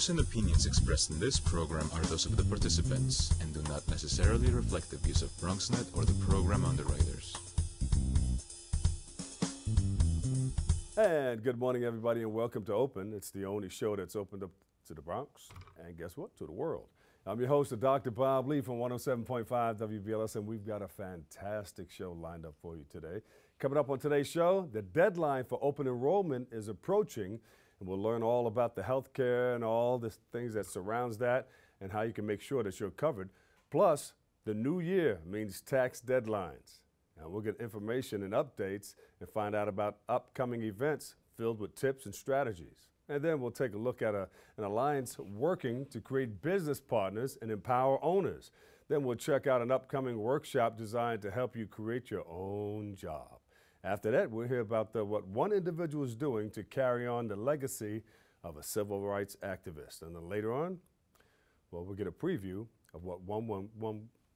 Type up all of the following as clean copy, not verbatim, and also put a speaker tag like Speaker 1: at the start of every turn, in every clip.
Speaker 1: views and opinions expressed in this program are those of the participants and do not necessarily reflect the views of BronxNet or the program underwriters.
Speaker 2: And good morning, everybody, and welcome to Open. It's the only show that's opened up to the Bronx, and guess what? To the world. I'm your host, Dr. Bob Lee from 107.5 WBLS, and we've got a fantastic show lined up for you today. Coming up on today's show, the deadline for open enrollment is approaching, and we'll learn all about the health care and all the things that surrounds that and how you can make sure that you're covered. Plus, the new year means tax deadlines. Now, we'll get information and updates and find out about upcoming events filled with tips and strategies. And then we'll take a look at an alliance working to create business partners and empower owners. Then we'll check out an upcoming workshop designed to help you create your own job. After that, we'll hear about what one individual is doing to carry on the legacy of a civil rights activist. And then later on, well, we'll get a preview of what one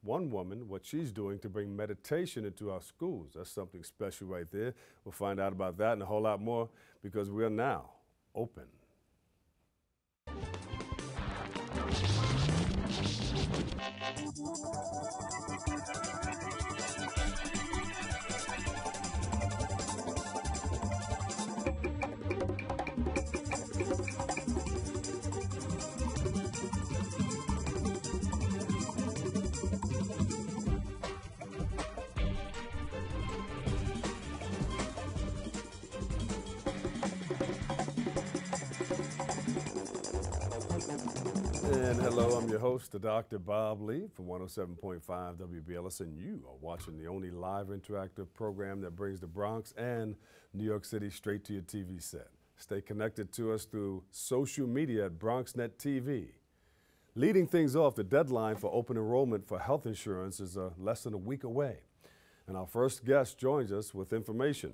Speaker 2: woman, what she's doing to bring meditation into our schools. That's something special right there. We'll find out about that and a whole lot more because we are now open. And hello, I'm your host, Dr. Bob Lee from 107.5 WBLS, and you are watching the only live interactive program that brings the Bronx and New York City straight to your TV set. Stay connected to us through social media at BronxNet TV. Leading things off, the deadline for open enrollment for health insurance is less than a week away. And our first guest joins us with information.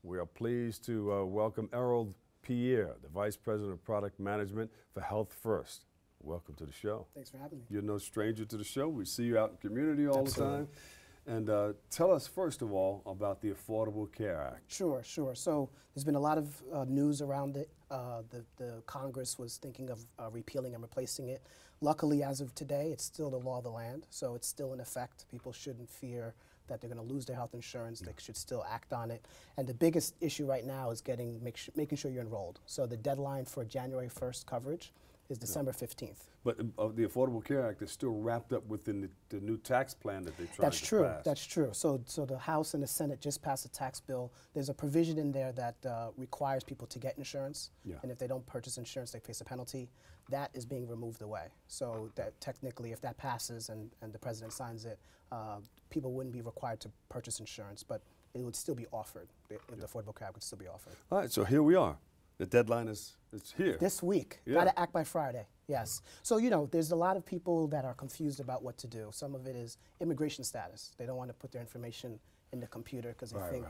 Speaker 2: We are pleased to welcome Errol, Pierre, the Vice President of Product Management for Healthfirst. Welcome to the show.
Speaker 3: Thanks for having me.
Speaker 2: You're no stranger to the show. We see you out in the community all
Speaker 3: Absolutely.
Speaker 2: the time. And tell us, first of all, about the Affordable Care Act.
Speaker 3: Sure. So there's been a lot of news around it. The Congress was thinking of repealing and replacing it. Luckily, as of today, it's still the law of the land, so it's still in effect. People shouldn't fear that they're going to lose their health insurance. They should still act on it. And the biggest issue right now is making sure you're enrolled. So the deadline for January 1st coverage is December 15th.
Speaker 2: But the Affordable Care Act is still wrapped up within the new tax plan that they're trying
Speaker 3: That's
Speaker 2: to
Speaker 3: true.
Speaker 2: pass.
Speaker 3: That's true. So the House and the Senate just passed a tax bill. There's a provision in there that requires people to get insurance, and if they don't purchase insurance, they face a penalty. That is being removed away. So that technically, if that passes and the president signs it, people wouldn't be required to purchase insurance, but it would still be offered. The Affordable Care Act would still be offered.
Speaker 2: All right, so here we are. The deadline is here.
Speaker 3: This week.
Speaker 2: Yeah.
Speaker 3: Got to act by Friday. Yes. So, you know, there's a lot of people that are confused about what to do. Some of it is immigration status. They don't want to put their information in the computer because they think,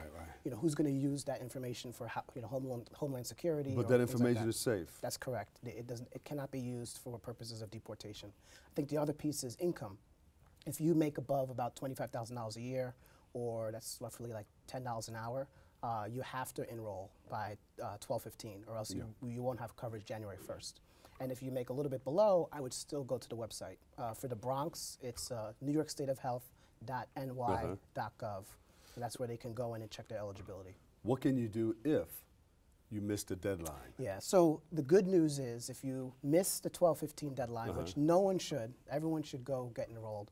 Speaker 3: you know, who's going to use that information for, homeland security.
Speaker 2: But that information is safe.
Speaker 3: That's correct. It cannot be used for purposes of deportation. I think the other piece is income. If you make above about $25,000 a year, or that's roughly like $10 an hour, you have to enroll by 12/15, or else you won't have coverage January 1st. And if you make a little bit below, I would still go to the website. For the Bronx, it's newyorkstateofhealth.ny.gov. And that's where they can go in and check their eligibility.
Speaker 2: What can you do if you miss the deadline?
Speaker 3: Yeah, so the good news is if you miss the 12/15 deadline, which no one should, everyone should go get enrolled,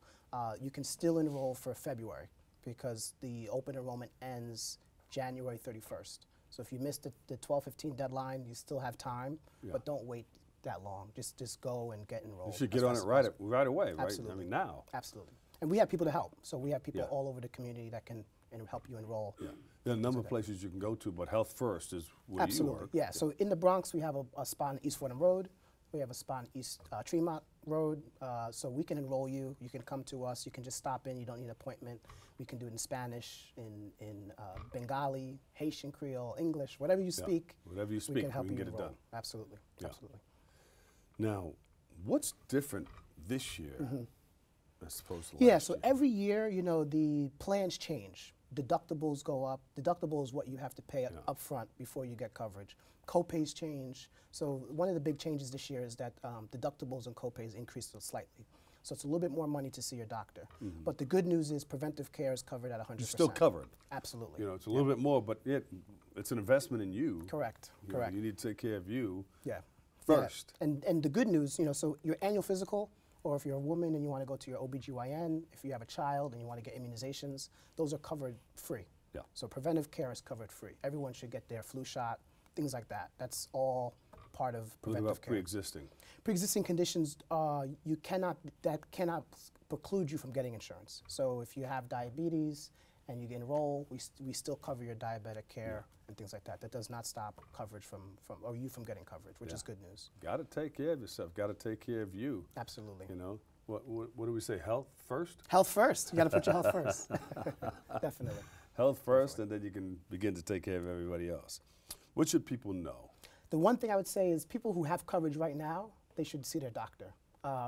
Speaker 3: you can still enroll for February because the open enrollment ends January 31st. So if you missed the 12/15 deadline, you still have time, but don't wait that long. Just go and get enrolled.
Speaker 2: You should get on it right away, right?
Speaker 3: Absolutely.
Speaker 2: I mean, now.
Speaker 3: Absolutely. And we have people to help. So we have people all over the community that can help you enroll.
Speaker 2: Yeah. There are a number of places you can go to, but Healthfirst is where you work.
Speaker 3: Yeah. So in the Bronx, we have a spot on East Fordham Road. We have a spot on East Tremont Road. So we can enroll you. You can come to us. You can just stop in. You don't need an appointment. We can do it in Spanish, in Bengali, Haitian Creole, English, whatever you speak.
Speaker 2: Whatever you speak,
Speaker 3: we can help you
Speaker 2: get it
Speaker 3: enroll.
Speaker 2: done.
Speaker 3: Absolutely. Absolutely.
Speaker 2: Now, what's different this year as opposed to last
Speaker 3: Yeah, so
Speaker 2: year?
Speaker 3: every year, you know, the plans change. Deductibles go up. Deductible is what you have to pay up front before you get coverage. Copays change. So one of the big changes this year is that deductibles and copays increased slightly. So it's a little bit more money to see your doctor. But the good news is preventive care is covered at 100%.
Speaker 2: You're still covered.
Speaker 3: Absolutely.
Speaker 2: You know, it's a little bit more, but it's an investment in you.
Speaker 3: Correct.
Speaker 2: You
Speaker 3: Correct.
Speaker 2: know, you need to take care of you
Speaker 3: first.
Speaker 2: Yeah.
Speaker 3: And the good news, you know, so your annual physical, or if you're a woman and you want to go to your OBGYN, if you have a child and you want to get immunizations, those are covered free. Yeah. So preventive care is covered free. Everyone should get their flu shot, things like that. That's all part of preventive
Speaker 2: what about
Speaker 3: care.
Speaker 2: pre-existing?
Speaker 3: Pre-existing conditions, that cannot preclude you from getting insurance. So if you have diabetes and you enroll, we still cover your diabetic care and things like that. That does not stop coverage from you from getting coverage, which is good news. Got to
Speaker 2: take care of yourself. Got to take care of you.
Speaker 3: Absolutely.
Speaker 2: You know, what do we say? Health first.
Speaker 3: Health first. You got to put your health first. Definitely.
Speaker 2: Health first, and then you can begin to take care of everybody else. What should people know?
Speaker 3: The one thing I would say is people who have coverage right now, they should see their doctor.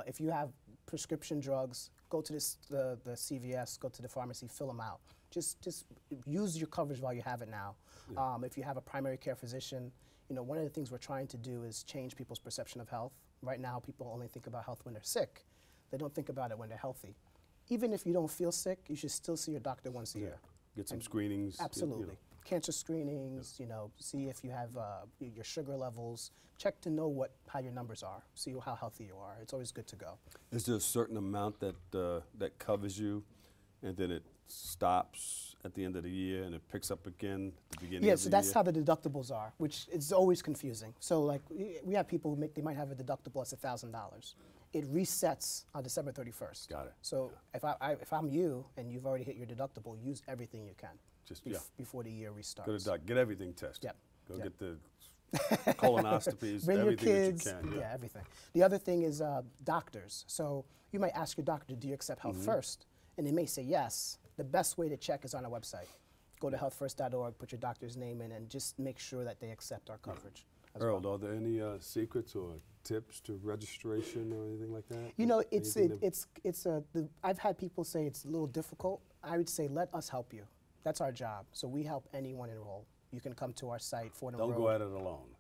Speaker 3: If you have prescription drugs, go to the CVS, go to the pharmacy, fill them out. Just use your coverage while you have it now. Yeah. If you have a primary care physician, you know, one of the things we're trying to do is change people's perception of health. Right now, people only think about health when they're sick. They don't think about it when they're healthy. Even if you don't feel sick, you should still see your doctor once a year.
Speaker 2: Get some screenings.
Speaker 3: Absolutely.
Speaker 2: You know.
Speaker 3: Cancer screenings, you know, see if you have your sugar levels, check to know how your numbers are, see how healthy you are. It's always good to go.
Speaker 2: Is there a certain amount that covers you, and then it stops at the end of the year and it picks up again at the beginning of the year?
Speaker 3: Yeah, so that's how the deductibles are, which is always confusing. So like we have people who they might have a deductible that's $1,000. It resets on December 31st.
Speaker 2: Got it.
Speaker 3: So if I'm you and you've already hit your deductible, use everything you can. Just before the year restarts.
Speaker 2: Go to doc, get everything tested.
Speaker 3: Yep.
Speaker 2: Go get the colonoscopies,
Speaker 3: bring
Speaker 2: everything
Speaker 3: your kids,
Speaker 2: that you can.
Speaker 3: Yeah, everything. The other thing is doctors. So you might ask your doctor, do you accept Healthfirst? And they may say yes. The best way to check is on our website. Go to healthfirst.org, put your doctor's name in, and just make sure that they accept our coverage.
Speaker 2: Errol, are there any secrets or tips to registration or anything like that?
Speaker 3: You know, I've had people say it's a little difficult. I would say let us help you. That's our job. So we help anyone enroll. You can come to our site, Fordham Road.
Speaker 2: Don't go at it alone.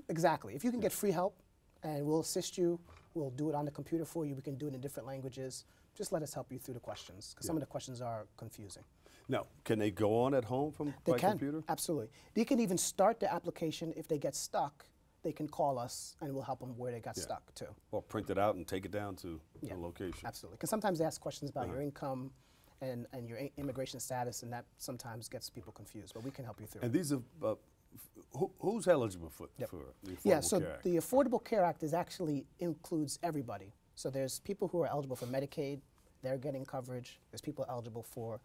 Speaker 3: Exactly. If you can get free help, and we'll assist you, we'll do it on the computer for you. We can do it in different languages. Just let us help you through the questions, because some of the questions are confusing.
Speaker 2: Now, can they go on at home by computer?
Speaker 3: Absolutely. They can even start the application. If they get stuck, they can call us, and we'll help them where they got stuck, too.
Speaker 2: Or print it out and take it down to a location.
Speaker 3: Absolutely. Because sometimes they ask questions about your income, and your immigration status, and that sometimes gets people confused, but we can help you through.
Speaker 2: And these are, who's eligible for the Affordable Care Act?
Speaker 3: The Affordable Care Act actually includes everybody. So there's people who are eligible for Medicaid, they're getting coverage. There's people eligible for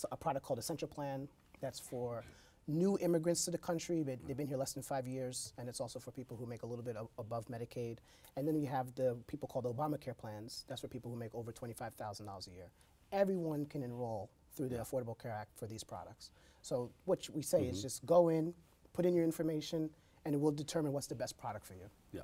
Speaker 3: a product called Essential Plan, that's for new immigrants to the country, but they've been here less than 5 years, and it's also for people who make a little bit above Medicaid. And then we have the people called Obamacare plans, that's for people who make over $25,000 a year. Everyone can enroll through the Affordable Care Act for these products. So what we say is just go in, put in your information, and it will determine what's the best product for you.
Speaker 2: Yeah.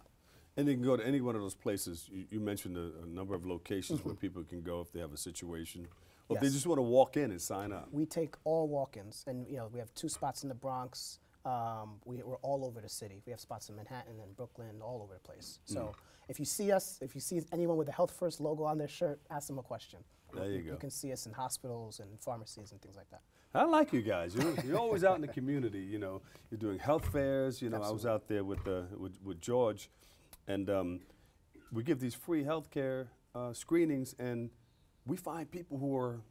Speaker 2: And they can go to any one of those places. You mentioned a number of locations where people can go if they have a situation, or if they just want to walk in and sign up.
Speaker 3: We take all walk-ins, and you know we have 2 spots in the Bronx. We're all over the city. We have spots in Manhattan and Brooklyn, all over the place. So if you see us, if you see anyone with a Healthfirst logo on their shirt, ask them a question.
Speaker 2: There you go.
Speaker 3: You can see us in hospitals and pharmacies and things like that.
Speaker 2: I like you guys. You're always out in the community. You know, you're doing health fairs. You know, I was out there with George, and we give these free healthcare screenings, and we find people who are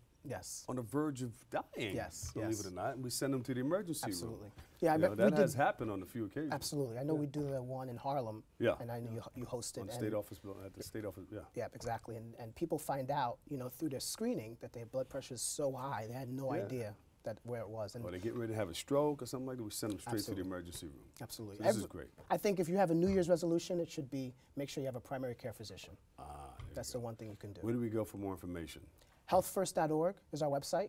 Speaker 2: on the verge of dying. Believe it or not, and we send them to the emergency room.
Speaker 3: Yeah,
Speaker 2: that has happened on a few occasions.
Speaker 3: Absolutely. I know we do the one in Harlem.
Speaker 2: Yeah.
Speaker 3: And I know you hosted.
Speaker 2: On the state office, at the state office,
Speaker 3: Yeah, exactly. And people find out, you know, through their screening that their blood pressure is so high, they had no idea where it was. And
Speaker 2: or they get ready to have a stroke or something like that, we send them straight to the emergency room.
Speaker 3: Absolutely.
Speaker 2: So this is great.
Speaker 3: I think if you have a New Year's resolution, it should be make sure you have a primary care physician. That's the one thing you can do.
Speaker 2: Where do we go for more information?
Speaker 3: Healthfirst.org is our website.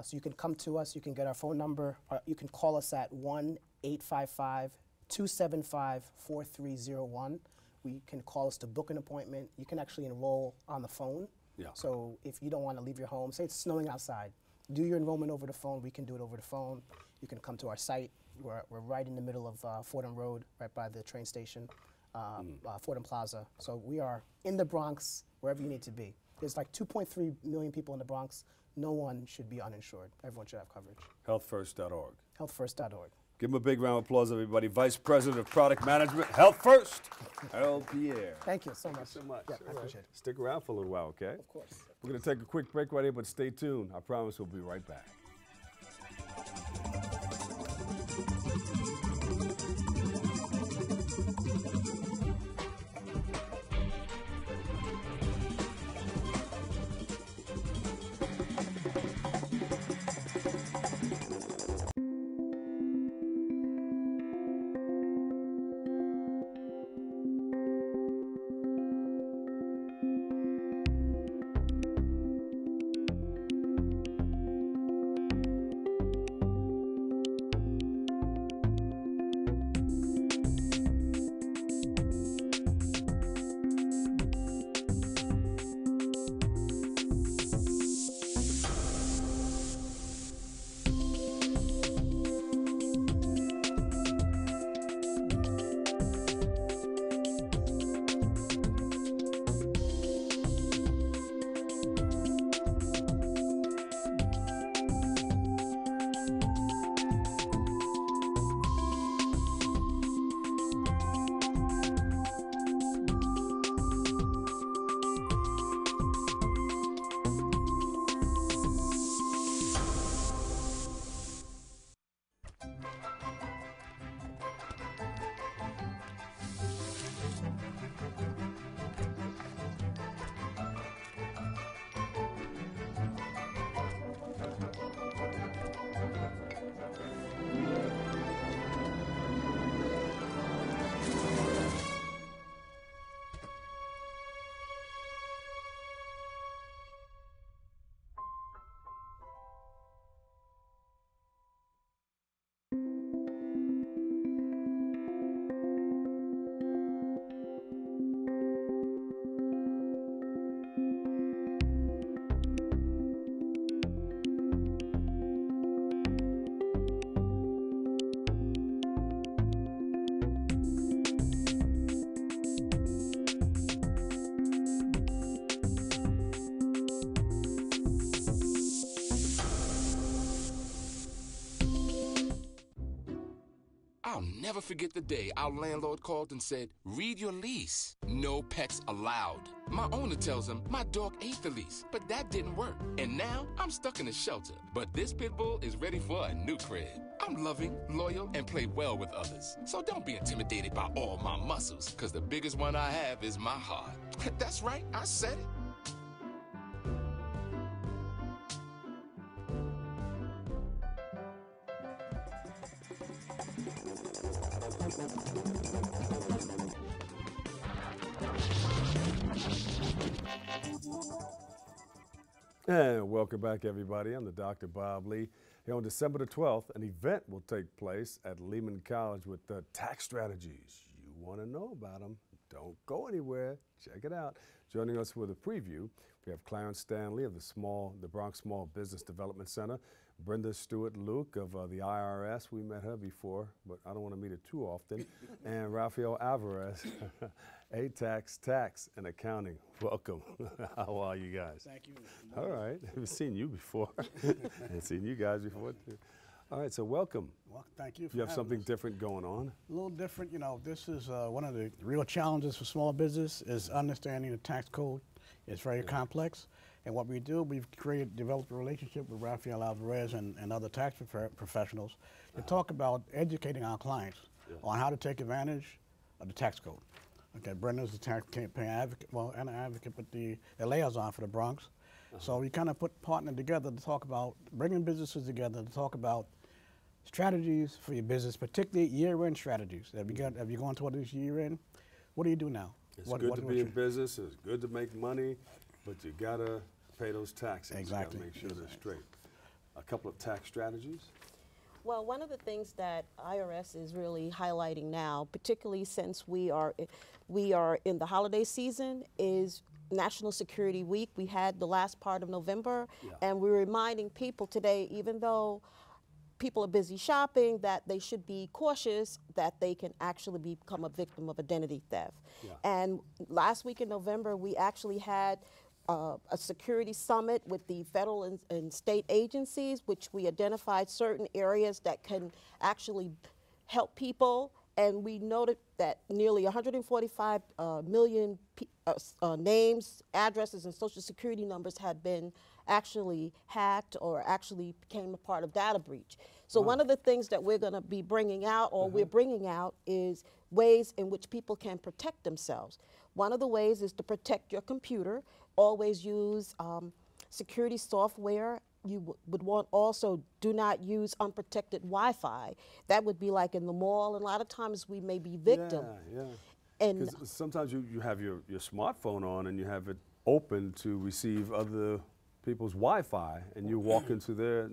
Speaker 3: So you can come to us, you can get our phone number, or you can call us at 1-855-275-4301. You can call us to book an appointment. You can actually enroll on the phone. Yeah. So if you don't want to leave your home, say it's snowing outside, do your enrollment over the phone, we can do it over the phone. You can come to our site. We're right in the middle of Fordham Road, right by the train station, Fordham Plaza. So we are in the Bronx, wherever you need to be. There's like 2.3 million people in the Bronx. No one should be uninsured. Everyone should have coverage.
Speaker 2: Healthfirst.org.
Speaker 3: Healthfirst.org.
Speaker 2: Give him a big round of applause, everybody. Vice President of Product Management, Healthfirst, Errol Pierre.
Speaker 3: Thank you so much.
Speaker 2: Thank you so much.
Speaker 3: Yeah, I appreciate it.
Speaker 2: Stick around for a little while, okay?
Speaker 3: Of course.
Speaker 2: We're going to take a quick break right here, but stay tuned. I promise we'll be right back.
Speaker 4: I'll never forget the day our landlord called and said, read your lease. No pets allowed. My owner tells him my dog ate the lease, but that didn't work. And now I'm stuck in a shelter. But this pit bull is ready for a new crib. I'm loving, loyal, and play well with others. So don't be intimidated by all my muscles, because the biggest one I have is my heart. That's right, I said it.
Speaker 2: And welcome back, everybody. I'm the Dr. Bob Lee. Here on December the 12th, an event will take place at Lehman College with the tax strategies. You want to know about them? Don't go anywhere. Check it out. Joining us with a preview, we have Clarence Stanley of the Bronx Small Business Development Center, Brenda Stuart-Luke of the IRS. We met her before, but I don't want to meet her too often. And Rafael Alvarez, ATAX Tax and Accounting. Welcome. How are you guys?
Speaker 5: Thank you.
Speaker 2: All right. I've seen you before. I've seen you guys before too. All right, so welcome.
Speaker 5: Well, thank you for
Speaker 2: You have
Speaker 5: having
Speaker 2: something
Speaker 5: us.
Speaker 2: different going on?
Speaker 5: A little different, you know, this is one of the real challenges for small business is understanding the tax code. It's very complex. And what we do, we've developed a relationship with Rafael Alvarez and other tax professionals to talk about educating our clients on how to take advantage of the tax code. Okay, Brenda's the taxpayer advocate, well, and an advocate, but the liaison for the Bronx. So we kind of partnered together to talk about bringing businesses together to talk about strategies for your business, particularly year-end strategies. Have you gone toward this year-end? What do you do now?
Speaker 2: It's good to be in business. It's good to make money, but you gotta pay those taxes.
Speaker 5: Exactly.
Speaker 2: You gotta make sure they're straight. A couple of tax strategies.
Speaker 6: Well, one of the things that IRS is really highlighting now, particularly since we are in the holiday season, is National Security Week. We had the last part of November, and we're reminding people today, even though people are busy shopping, that they should be cautious, that they can actually become a victim of identity theft. And last week in November, we actually had a security summit with the federal and state agencies, which we identified certain areas that can actually help people. And we noted that nearly 145 million names, addresses, and social security numbers had been actually hacked or actually became a part of data breach. So one of the things that we're going to be bringing out, or we're bringing out, is ways in which people can protect themselves. One of the ways is to protect your computer. Always use security software. You would want also, do not use unprotected Wi-Fi. That would be like in the mall, and a lot of times we may be victim. And
Speaker 2: because sometimes you have your smartphone on and you have it open to receive other people's Wi-Fi, and you walk into their,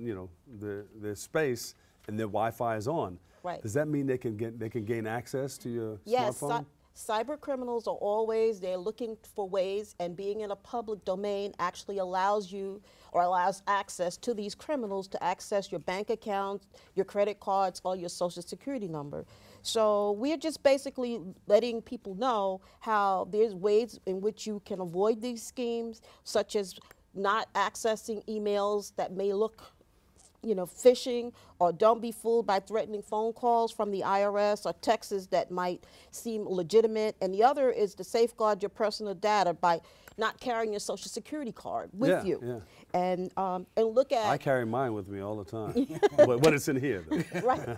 Speaker 2: their space, and their Wi-Fi is on.
Speaker 6: Right.
Speaker 2: Does that mean they can gain access to your smartphone?
Speaker 6: Cyber criminals are always, they're looking for ways, and being in a public domain actually allows you, or allows access to these criminals to access your bank accounts, your credit cards, or your social security number. So we're just basically letting people know how there's ways in which you can avoid these schemes, such as not accessing emails that may look phishing, or don't be fooled by threatening phone calls from the IRS or texts that might seem legitimate. And the other is to safeguard your personal data by not carrying your social security card with you. And look at—
Speaker 2: I carry mine with me all the time, but it's in here, though.
Speaker 6: Right.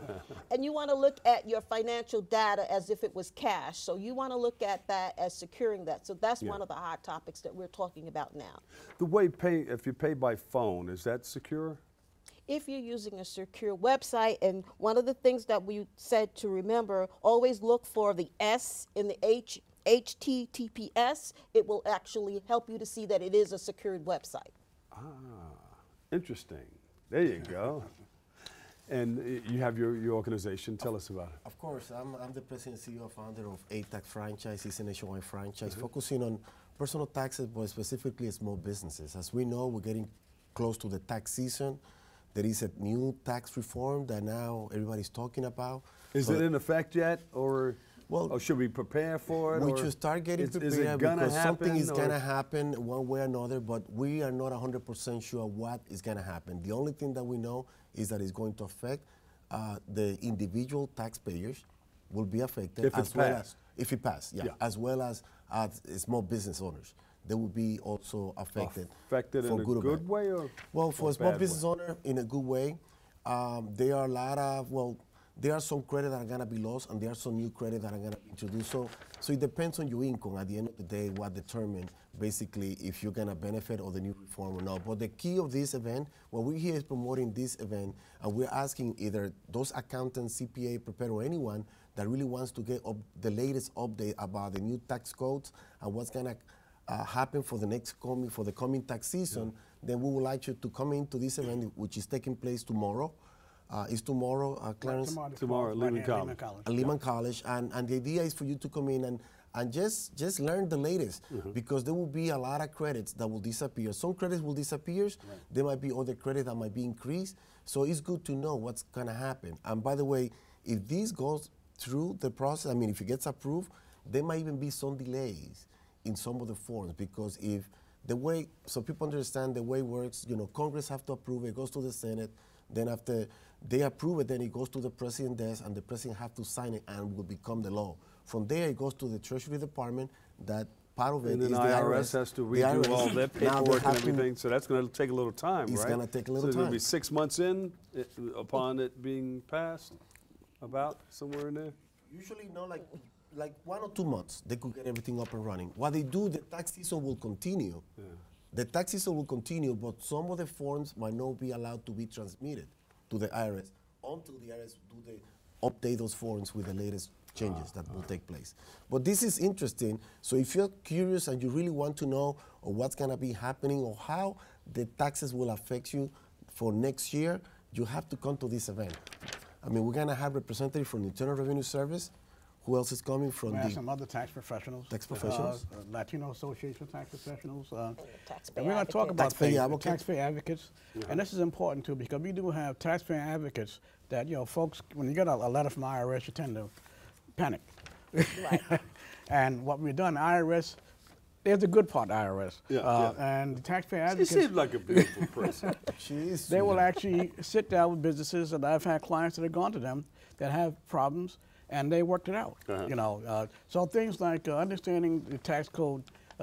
Speaker 6: And you want to look at your financial data as if it was cash. So you want to look at that as securing that. So that's one of the hot topics that we're talking about now.
Speaker 2: The way if you pay by phone, is that secure?
Speaker 6: If you're using a secure website, and one of the things that we said to remember, always look for the S in the HTTPS. It will actually help you to see that it is a secured website.
Speaker 2: Ah, interesting. There you go. And you have your organization. Tell us about it.
Speaker 7: Of course, I'm the president and CEO, founder of ATAX franchise. It's a nationwide franchise focusing on personal taxes, but specifically small businesses. As we know, we're getting close to the tax season. There is a new tax reform that now everybody's talking about.
Speaker 2: Is it in effect yet, or should we prepare for it?
Speaker 7: We should start getting prepared because something is going to happen one way or another, but we are not 100% sure what is going to happen. The only thing that we know is that it's going to affect the individual taxpayers will be affected.
Speaker 2: If it's passed.
Speaker 7: If it passes, as well as small business owners. They will be also affected.
Speaker 2: Affected in a good way, or?
Speaker 7: Well, for a small business owner, in a good way. There are a lot of, there are some credit that are going to be lost, and there are some new credit that are going to be introduced. So it depends on your income at the end of the day, what determines basically if you're going to benefit of the new reform or not. But the key of this event, what we're here is promoting this event, and we're asking either those accountants, CPA, prepare, or anyone that really wants to get the latest update about the new tax codes and what's going to happen for the coming tax season, then we would like you to come into this event, which is taking place tomorrow. It's tomorrow, Clarence?
Speaker 2: Tomorrow, Lehman
Speaker 7: College. And the idea is for you to come in and just learn the latest, because there will be a lot of credits that will disappear. Some credits will disappear. There might be other credits that might be increased. So it's good to know what's going to happen. And by the way, if this goes through the process, I mean, if it gets approved, there might even be some delays in some of the forms, because so people understand the way it works, Congress have to approve it, goes to the Senate, then after they approve it, then it goes to the president's desk, and the president have to sign it and will become the law. From there, it goes to the Treasury Department. That part of it is the IRS
Speaker 2: has to redo all their paperwork and everything, so that's going to take a little time, right?
Speaker 7: It's going to take a little time.
Speaker 2: So it'll be 6 months in upon it being passed, about somewhere in there?
Speaker 7: Usually, like 1 or 2 months, they could get everything up and running. What they do, the tax season will continue. The tax season will continue, but some of the forms might not be allowed to be transmitted to the IRS until the IRS update those forms with the latest changes that will take place. But this is interesting. So if you're curious and you really want to know what's going to be happening or how the taxes will affect you for next year, you have to come to this event. I mean, we're going to have representatives from the Internal Revenue Service, Who else is coming from?
Speaker 5: We have some other tax professionals.
Speaker 7: Tax professionals?
Speaker 5: Latino Association of Tax Professionals.
Speaker 6: Taxpayer
Speaker 5: And we're going to talk about taxpayer advocates.
Speaker 2: Yeah.
Speaker 5: And this is important, too, because we do have taxpayer advocates that, you know, folks, when you get a letter from IRS, you tend to panic.
Speaker 6: Right.
Speaker 5: And what we've done, IRS, there's the good part, IRS.
Speaker 2: Yeah.
Speaker 5: And the taxpayer
Speaker 2: She
Speaker 5: advocates.
Speaker 2: seems like a beautiful person.
Speaker 5: They will actually sit down with businesses, and I've had clients that have gone to them that have problems, and they worked it out. You know, so things like understanding the tax code.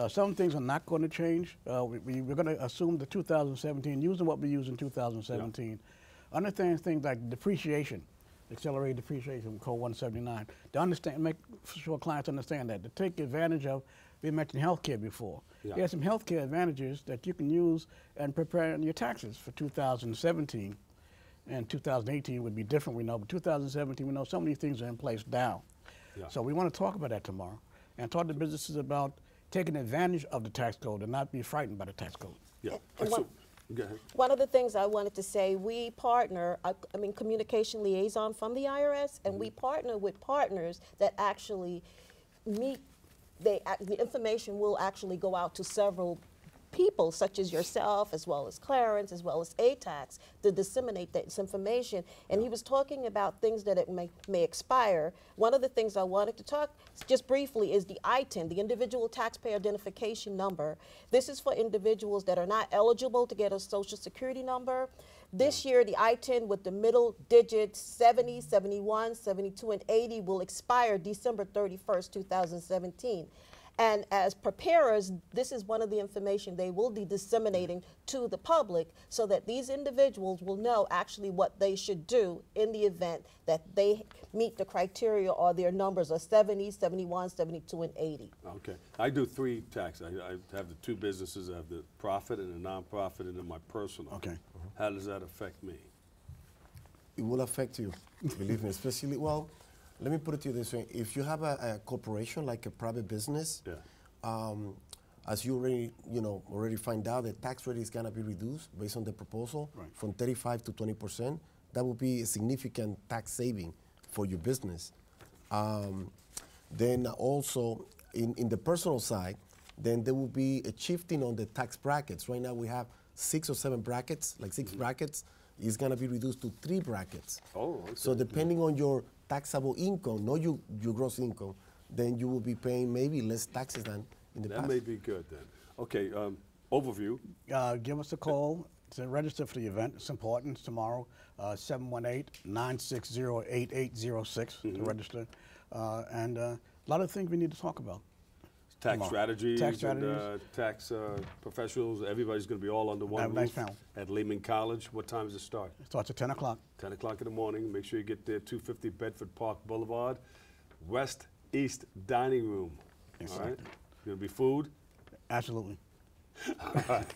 Speaker 5: Some things are not going to change. We're going to assume the 2017, using what we used in 2017. Understand things like depreciation, accelerated depreciation, Code 179. To understand, make sure clients understand that. To take advantage of, we mentioned healthcare before. There's some healthcare advantages that you can use and prepare your taxes for 2017. And 2018 would be different, we know, but 2017, we know so many things are in place now. So we want to talk about that tomorrow and talk to businesses about taking advantage of the tax code and not be frightened by the tax code.
Speaker 2: Yeah. Go ahead.
Speaker 6: One of the things I wanted to say, we partner, I mean, communication liaison from the IRS, and we partner with partners that actually meet, the information will actually go out to several people, such as yourself, as well as Clarence, as well as ATAX, to disseminate this information. And he was talking about things that it may expire. One of the things I wanted to talk just briefly is the ITIN, the Individual Taxpayer Identification Number. This is for individuals that are not eligible to get a Social Security number. This year, the ITIN with the middle digits 70, 71, 72, and 80 will expire December 31st, 2017. And as preparers, this is one of the information they will be disseminating to the public so that these individuals will know actually what they should do in the event that they meet the criteria or their numbers are 70, 71, 72, and 80.
Speaker 2: Okay. I do 3 taxes. I have the 2 businesses. I have the profit and the nonprofit and then my personal.
Speaker 5: Okay.
Speaker 2: How does that affect me?
Speaker 7: It will affect you, believe me, especially, well, let me put it to you this way. If you have a corporation, like a private business, as you already find out, the tax rate is going to be reduced based on the proposal from 35 to 20%. That will be a significant tax saving for your business. Then also, in the personal side, then there will be a shifting on the tax brackets. Right now we have 6 or 7 brackets, like 6 brackets. It's going to be reduced to 3 brackets.
Speaker 2: Oh, okay.
Speaker 7: So depending on your taxable income, not your gross income, then you will be paying maybe less taxes than in the past.
Speaker 2: That may be good then. Okay, overview.
Speaker 5: Give us a call to register for the event. It's important. It's tomorrow, 718-960-8806 to register. And a lot of things we need to talk about.
Speaker 2: Tax strategies,
Speaker 5: tax
Speaker 2: professionals, everybody's going to be all under one roof
Speaker 5: nice panel.
Speaker 2: At Lehman College. What time does it start?
Speaker 5: It starts at 10 o'clock.
Speaker 2: 10 o'clock in the morning. Make sure you get there, 250 Bedford Park Boulevard, West East Dining Room.
Speaker 5: Exactly.
Speaker 2: All right? Going to be food?
Speaker 5: Absolutely.
Speaker 2: All right.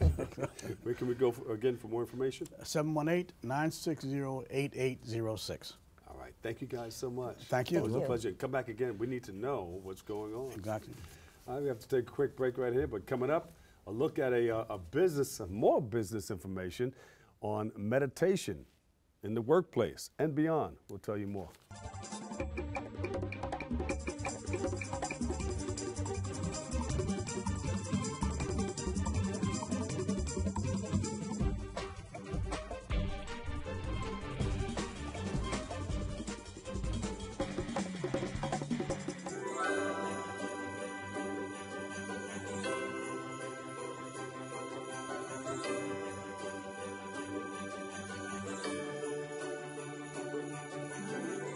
Speaker 2: Where can we go again for more information?
Speaker 5: 718-960-8806.
Speaker 2: All right. Thank you guys so much.
Speaker 5: Thank you.
Speaker 2: It was a pleasure. Come back again. We need to know what's going on.
Speaker 5: Exactly.
Speaker 2: All right, we have to take a quick break right here, but coming up, a look at more business information on meditation in the workplace and beyond. We'll tell you more.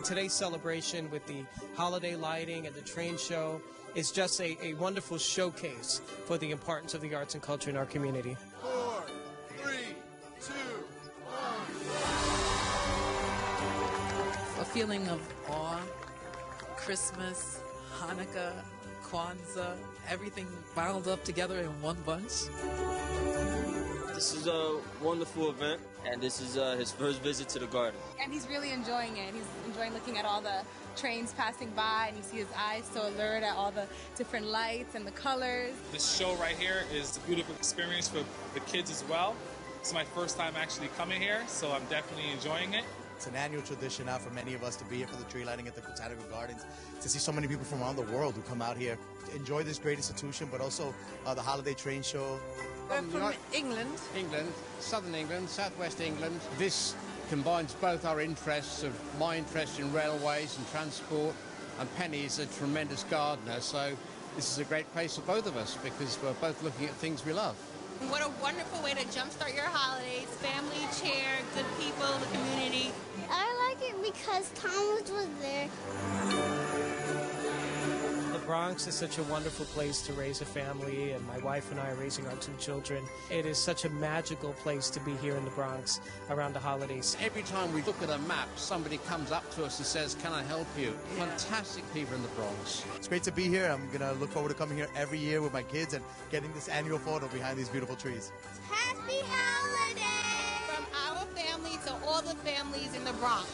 Speaker 8: Today's celebration with the holiday lighting and the train show is just a wonderful showcase for the importance of the arts and culture in our community.
Speaker 9: 4, 3, 2, 1.
Speaker 10: A feeling of awe, Christmas, Hanukkah, Kwanzaa, everything bound up together in one bunch.
Speaker 11: This is a wonderful event, and this is his first visit to the garden.
Speaker 12: And he's really enjoying it. He's enjoying looking at all the trains passing by, and you see his eyes so alert at all the different lights and the colors.
Speaker 13: This show right here is a beautiful experience for the kids as well. It's my first time actually coming here, so I'm definitely enjoying it.
Speaker 14: It's an annual tradition now for many of us to be here for the tree lighting at the Botanical Gardens, to see so many people from around the world who come out here to enjoy this great institution, but also the holiday train show.
Speaker 15: We're from England.
Speaker 16: England, southern England, southwest England. This combines both our interests of my interest in railways and transport, and Penny's a tremendous gardener, so this is a great place for both of us because we're both looking at things we love.
Speaker 17: What a wonderful way to jumpstart your holidays. Family, cheer, good people, the community.
Speaker 18: I like it because Thomas was there.
Speaker 8: The Bronx is such a wonderful place to raise a family, and my wife and I are raising our 2 children. It is such a magical place to be here in the Bronx around the holidays.
Speaker 16: Every time we look at a map, somebody comes up to us and says, "Can I help you?" Fantastic people in the Bronx.
Speaker 14: It's great to be here. I'm going to look forward to coming here every year with my kids and getting this annual photo behind these beautiful trees.
Speaker 17: Happy holidays! From our family to all the families in the Bronx.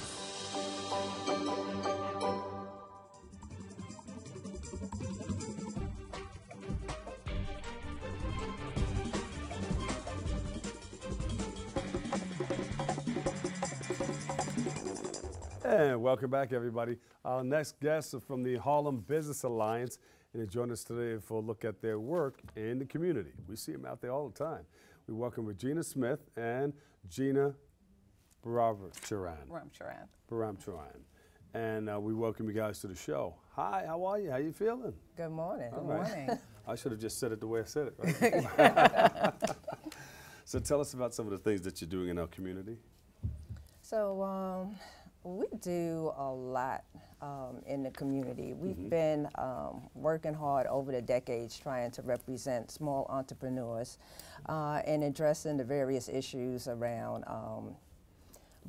Speaker 2: And welcome back, everybody. Our next guests are from the Harlem Business Alliance, and they join us today for a look at their work in the community. We see them out there all the time. We welcome Regina Smith and Gina Ramcharan. And we welcome you guys to the show. Hi, how are you? How you feeling?
Speaker 19: Good morning.
Speaker 2: All
Speaker 19: Good morning.
Speaker 2: I should have just said it the way I said it, right? So tell us about some of the things that you're doing in our community.
Speaker 19: So we do a lot in the community. We've been working hard over the decades trying to represent small entrepreneurs and addressing the various issues around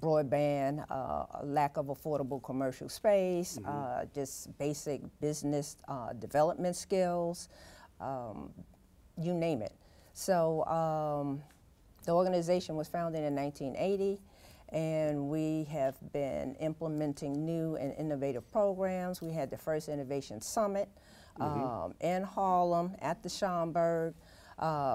Speaker 19: broadband, lack of affordable commercial space, just basic business development skills, you name it. So the organization was founded in 1980. And we have been implementing new and innovative programs. We had the first Innovation Summit in Harlem at the Schomburg.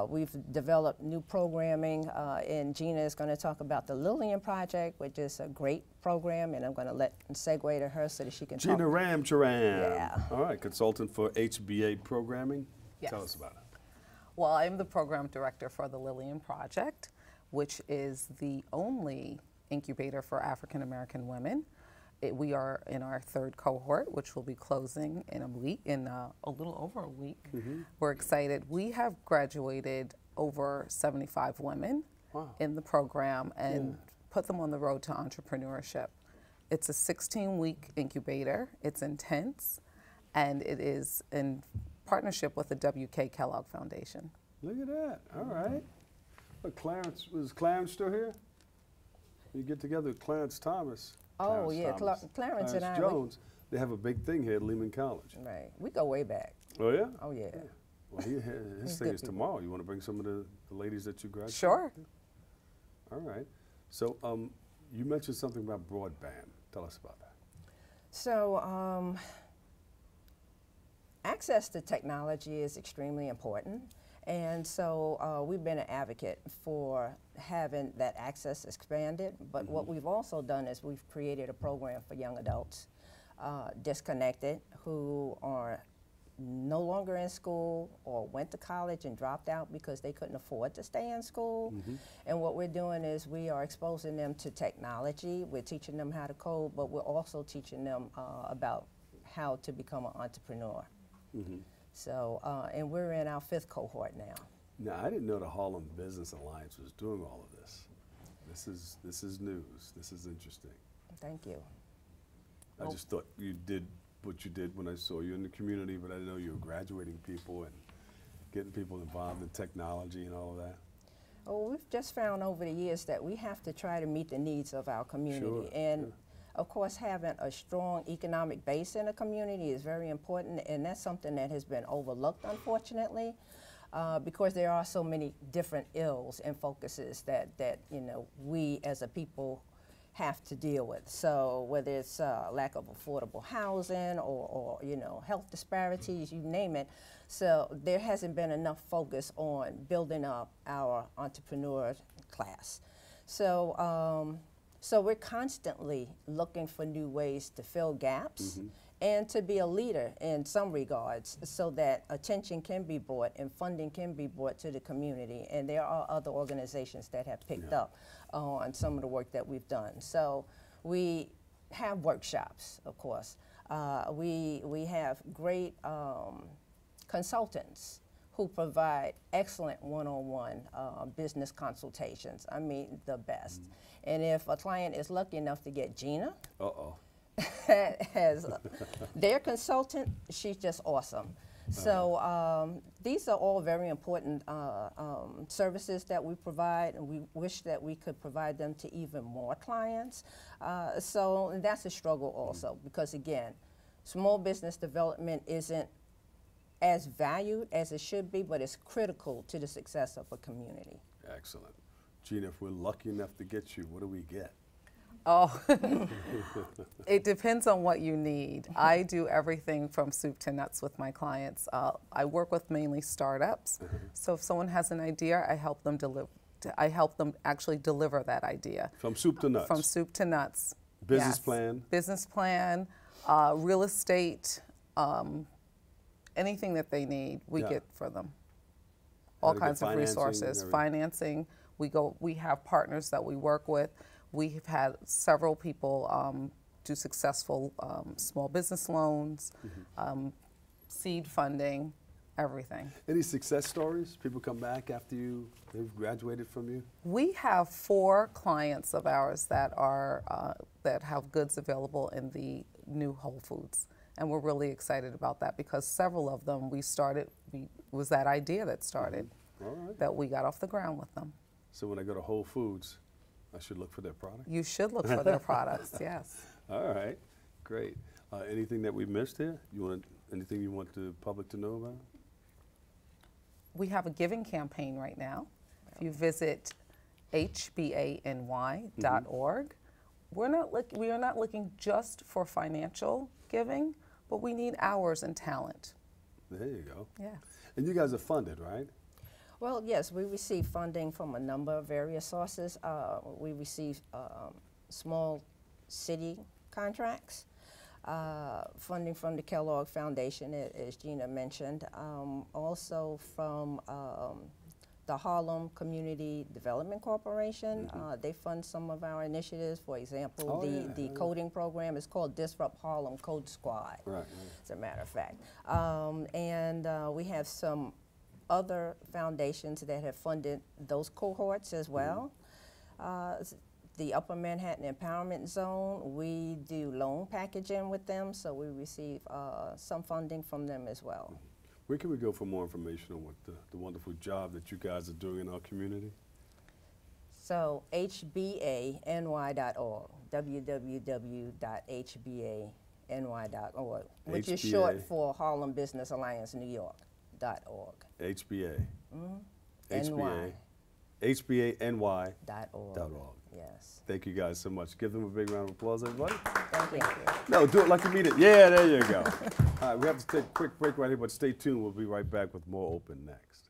Speaker 19: We've developed new programming, and Gina is going to talk about the Lillian Project, which is a great program, and I'm going to segue to her so that she can
Speaker 2: Gina
Speaker 19: talk.
Speaker 2: Ramcharan.
Speaker 19: Yeah.
Speaker 2: All right, consultant for HBA programming.
Speaker 20: Yes.
Speaker 2: Tell us about it.
Speaker 20: Well, I'm the program director for the Lillian Project, which is the only incubator for African American women. We are in our 3rd cohort, which will be closing in a week, in a little over a week. We're excited. We have graduated over 75 women in the program and put them on the road to entrepreneurship. It's a 16-week incubator. It's intense, and it is in partnership with the W.K. Kellogg Foundation.
Speaker 2: Look at that. All right. Look, Clarence, was Clarence still here? You get together with Clarence Thomas.
Speaker 19: Oh, yeah, Clarence and I.
Speaker 2: Jones, they have a big thing here at Lehman College.
Speaker 19: Right. We go way back.
Speaker 2: Oh, yeah?
Speaker 19: Oh, yeah.
Speaker 2: Well, his thing is tomorrow. You want to bring some of the ladies that you graduated?
Speaker 20: Sure.
Speaker 2: All right. So you mentioned something about broadband. Tell us about that.
Speaker 19: So access to technology is extremely important. And so we've been an advocate for having that access expanded, but what we've also done is we've created a program for young adults disconnected who are no longer in school or went to college and dropped out because they couldn't afford to stay in school. And what we're doing is we are exposing them to technology, we're teaching them how to code, but we're also teaching them about how to become an entrepreneur. So, and we're in our 5th cohort now.
Speaker 2: Now, I didn't know the Harlem Business Alliance was doing all of this. This is news. This is interesting.
Speaker 19: Thank you.
Speaker 2: I just thought you did what you did when I saw you in the community, but I didn't know you were graduating people and getting people involved in technology and all of that.
Speaker 19: Oh, we've just found over the years that we have to try to meet the needs of our community. And of course, having a strong economic base in a community is very important, and that's something that has been overlooked, unfortunately, because there are so many different ills and focuses that you know, we as a people have to deal with. So whether it's lack of affordable housing or you know, health disparities, you name it. So there hasn't been enough focus on building up our entrepreneur class. So So we're constantly looking for new ways to fill gaps and to be a leader in some regards so that attention can be brought and funding can be brought to the community. And there are other organizations that have picked up on some of the work that we've done. So we have workshops, of course. We have great consultants who provide excellent one-on-one business consultations. I mean, the best. And if a client is lucky enough to get Gina as their consultant, she's just awesome. So these are all very important services that we provide, and we wish that we could provide them to even more clients. So that's a struggle also, because again, small business development isn't as valued as it should be, but it's critical to the success of a community.
Speaker 2: Excellent. Gina, if we're lucky enough to get you, what do we get?
Speaker 20: Oh, it depends on what you need. I do everything from soup to nuts with my clients. I work with mainly startups, so if someone has an idea, I help them actually deliver that idea.
Speaker 2: From soup to nuts?
Speaker 20: From soup to nuts.
Speaker 2: Business plan?
Speaker 20: Business plan, real estate, anything that they need, we get for them. All kinds of resources, financing. We have partners that we work with. We've had several people do successful small business loans, seed funding, everything.
Speaker 2: Any success stories? People come back after they've graduated from you?
Speaker 20: We have 4 clients of ours that are that have goods available in the new Whole Foods. And we're really excited about that because several of them was that idea that started, that we got off the ground with them.
Speaker 2: So when I go to Whole Foods, I should look for their products?
Speaker 20: You should look for their products, yes.
Speaker 2: All right, great. Anything that we missed here? Anything you want the public to know about?
Speaker 20: We have a giving campaign right now. If you visit hbany.org, we are not looking just for financial giving, but we need hours and talent.
Speaker 2: There you go.
Speaker 20: Yeah.
Speaker 2: And you guys are funded, right?
Speaker 19: Well, yes, we receive funding from a number of various sources. We receive small city contracts, funding from the Kellogg Foundation, as Gina mentioned, also from the Harlem Community Development Corporation. They fund some of our initiatives. For example, the coding program is called Disrupt Harlem Code Squad, as a matter of fact. And we have some other foundations that have funded those cohorts as well. The Upper Manhattan Empowerment Zone, we do loan packaging with them, so we receive some funding from them as well.
Speaker 2: Where can we go for more information on what the wonderful job that you guys are doing in our community?
Speaker 19: So hbany.org, www.hbany.org, which is short for Harlem Business Alliance New York.org.
Speaker 2: HBA. HBA. HBANY.org.
Speaker 19: Yes.
Speaker 2: Thank you guys so much. Give them a big round of applause, everybody.
Speaker 19: Thank you.
Speaker 2: No, do it like you mean it. Yeah, there you go. All right, we have to take a quick break right here, but stay tuned. We'll be right back with more Open next.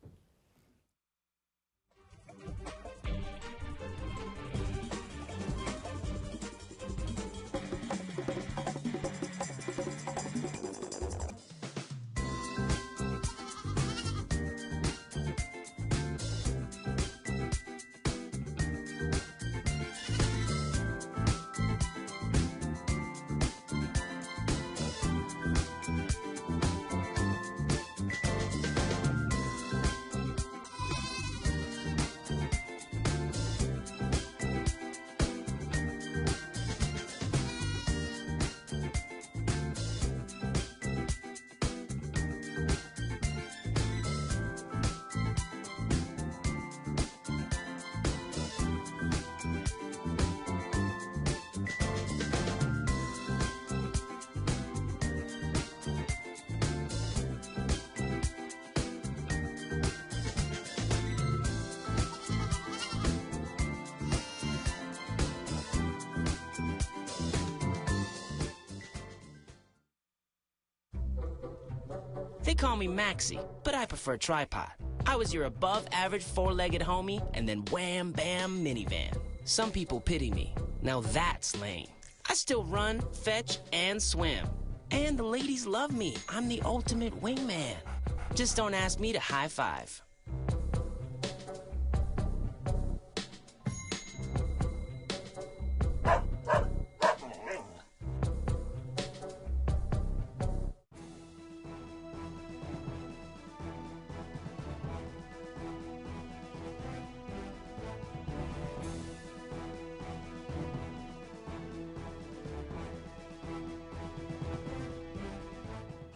Speaker 21: They call me Maxie, but I prefer tripod. I was your above-average four-legged homie, and then wham-bam minivan. Some people pity me. Now that's lame. I still run, fetch, and swim. And the ladies love me. I'm the ultimate wingman. Just don't ask me to high five.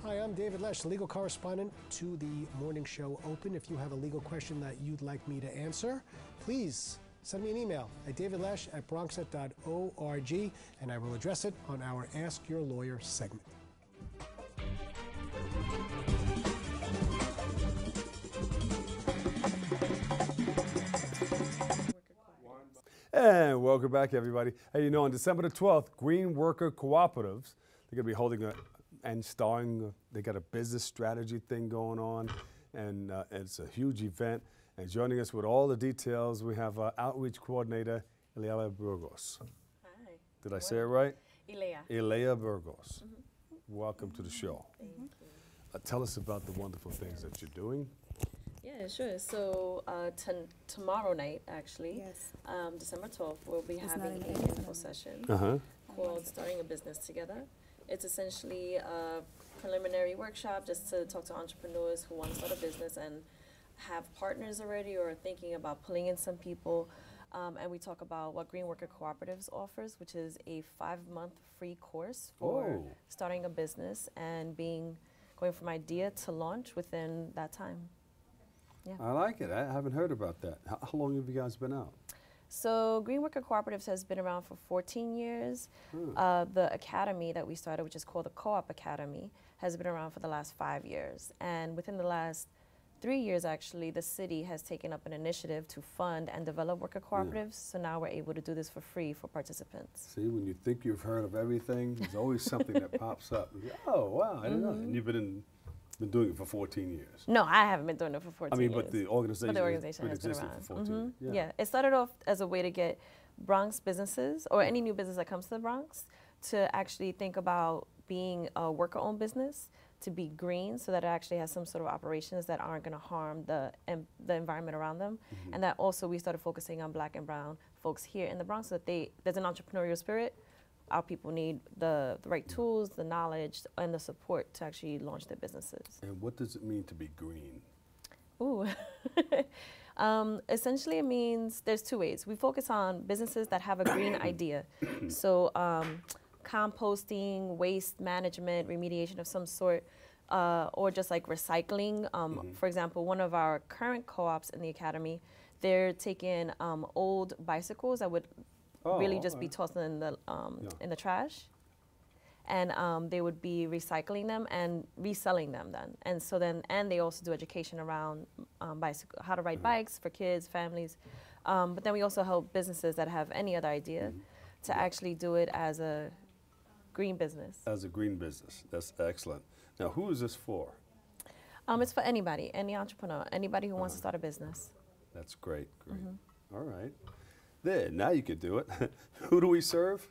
Speaker 1: Hi, I'm David Lesh, legal correspondent to the morning show Open. If you have a legal question that you'd like me to answer, please send me an email at davidlesh@bronxnet.org, and I will address it on our Ask Your Lawyer segment.
Speaker 2: And welcome back, everybody. Hey, you know, on December the 12th, Green Worker Cooperatives, they're going to be holding they got a business strategy thing going on, and it's a huge event. And joining us with all the details, we have Outreach Coordinator Ileia Burgos.
Speaker 22: Hi.
Speaker 2: Did I say it right?
Speaker 22: Ileia.
Speaker 2: Ileia Burgos. Welcome to the show.
Speaker 22: Thank you.
Speaker 2: Tell us about the wonderful things that you're doing.
Speaker 22: Yeah, sure. So tomorrow night, actually, December 12th, we'll be having an info session called Starting a Business Together. It's essentially a preliminary workshop just to talk to entrepreneurs who want to start a business and have partners already or are thinking about pulling in some people. And we talk about what Green Worker Cooperatives offers, which is a 5-month free course for starting a business and going from idea to launch within that time. Yeah.
Speaker 2: I like it. I haven't heard about that. How long have you guys been out?
Speaker 22: So Green Worker Cooperatives has been around for 14 years. The academy that we started, which is called the Co-op Academy, has been around for the last 5 years. And within the last 3 years, actually, the city has taken up an initiative to fund and develop worker cooperatives. So now we're able to do this for free for participants.
Speaker 2: See, when you think you've heard of everything, there's always something that pops up. You go, oh, wow, I didn't know. And you've been doing it for 14 years.
Speaker 22: No, I haven't been doing it for 14 years.
Speaker 2: But the organization,
Speaker 22: has been around.
Speaker 2: For 14 years.
Speaker 22: Yeah, it started off as a way to get Bronx businesses, or any new business that comes to the Bronx, to actually think about being a worker-owned business, to be green, so that it actually has some sort of operations that aren't going to harm the environment around them. And that also we started focusing on Black and brown folks here in the Bronx, so that there's an entrepreneurial spirit. Our people need the right tools, the knowledge, and the support to actually launch their businesses.
Speaker 2: And what does it mean to be green?
Speaker 22: Ooh. Essentially, it means there's 2 ways. We focus on businesses that have a green idea. So composting, waste management, remediation of some sort, or just like recycling. For example, one of our current co-ops in the academy, they're taking old bicycles that would really just be tossed in the trash, and they would be recycling them and reselling them then. And so and they also do education around how to ride bikes for kids, families. But then we also help businesses that have any other idea to actually do it as a green business. As a green business,
Speaker 2: that's excellent. Now, who is this for?
Speaker 22: It's for anybody, any entrepreneur, anybody who wants to start a business.
Speaker 2: That's great, great. All right. There, now you could do it. Who do we serve?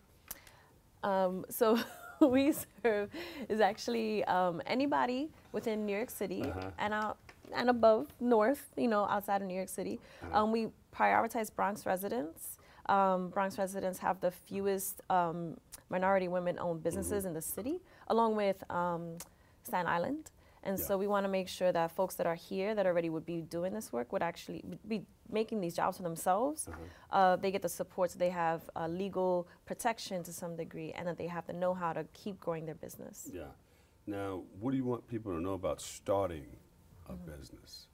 Speaker 22: So who we serve is actually anybody within New York City and above, north, outside of New York City. We prioritize Bronx residents. Bronx residents have the fewest minority women-owned businesses in the city, along with Staten Island. And so we want to make sure that folks that are here that already would be doing this work would actually be making these jobs for themselves. They get the support, so they have legal protection to some degree, and that they have the know-how to keep growing their business.
Speaker 2: Yeah. Now, what do you want people to know about starting a business?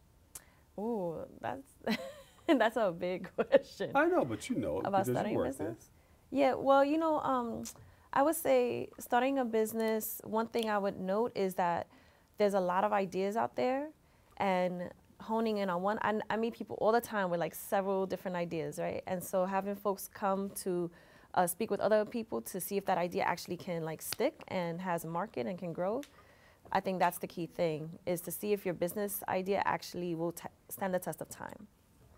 Speaker 22: Ooh, that's a big question.
Speaker 2: I know, but you know it
Speaker 22: about
Speaker 2: because
Speaker 22: starting
Speaker 2: you
Speaker 22: a
Speaker 2: work
Speaker 22: business. Yeah, well, I would say starting a business, one thing I would note is that there's a lot of ideas out there, and honing in on one. I meet people all the time with like several different ideas, right? And so having folks come to speak with other people to see if that idea actually can like stick and has a market and can grow, I think that's the key thing, is to see if your business idea actually will stand the test of time.